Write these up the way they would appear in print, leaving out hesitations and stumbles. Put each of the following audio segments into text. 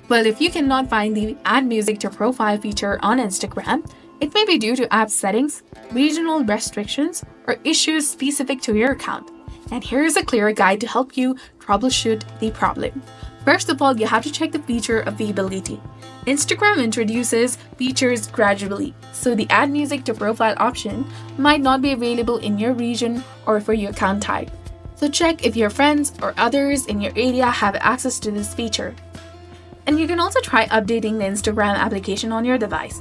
Well, if you cannot find the Add Music to Profile feature on Instagram, it may be due to app settings, regional restrictions, or issues specific to your account. And here is a clear guide to help you troubleshoot the problem. First of all, you have to check the feature availability. Instagram introduces features gradually, so the Add Music to Profile option might not be available in your region or for your account type. So check if your friends or others in your area have access to this feature. And you can also try updating the Instagram application on your device.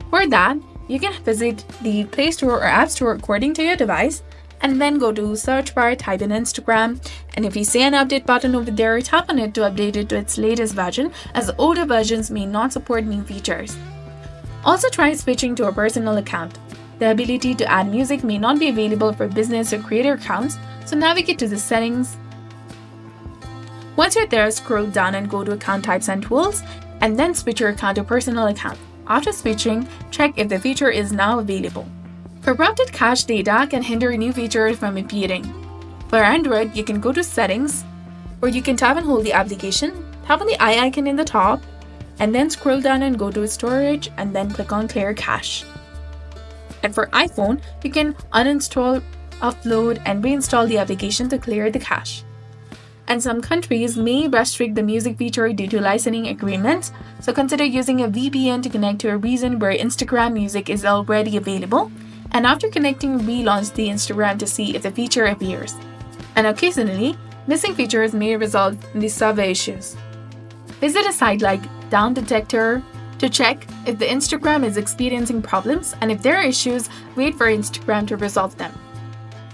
For that, you can visit the Play Store or App Store according to your device, and then go to search bar, type in Instagram, and if you see an update button over there, tap on it to update it to its latest version, as older versions may not support new features. Also try switching to a personal account. The ability to add music may not be available for business or creator accounts, so navigate to the settings. Once you're there, scroll down and go to Account Types and Tools, and then switch your account to Personal Account. After switching, check if the feature is now available. Corrupted cache data can hinder new features from appearing. For Android, you can go to Settings, or you can tap and hold the application, tap on the eye icon in the top, and then scroll down and go to Storage, and then click on Clear Cache. And for iPhone, you can uninstall, upload, and reinstall the application to clear the cache. And some countries may restrict the music feature due to licensing agreements, so consider using a VPN to connect to a region where Instagram Music is already available, and after connecting, relaunch the Instagram to see if the feature appears. And occasionally, missing features may result in these server issues. Visit a site like Down Detector to check if the Instagram is experiencing problems, and if there are issues, wait for Instagram to resolve them.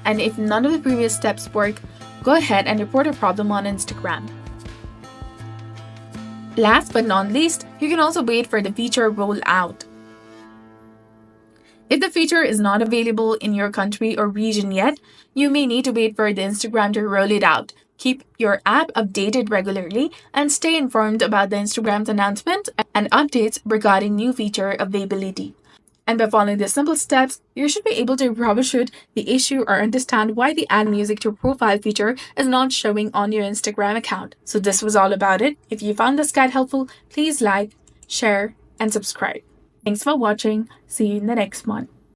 And if none of the previous steps work, go ahead and report a problem on Instagram. Last but not least, you can also wait for the feature rollout. If the feature is not available in your country or region yet, you may need to wait for the Instagram to roll it out. Keep your app updated regularly and stay informed about the Instagram's announcement and updates regarding new feature availability. And by following the simple steps, you should be able to troubleshoot the issue or understand why the Add Music to Profile feature is not showing on your Instagram account. So this was all about it. If you found this guide helpful, please like, share, and subscribe. Thanks for watching. See you in the next one.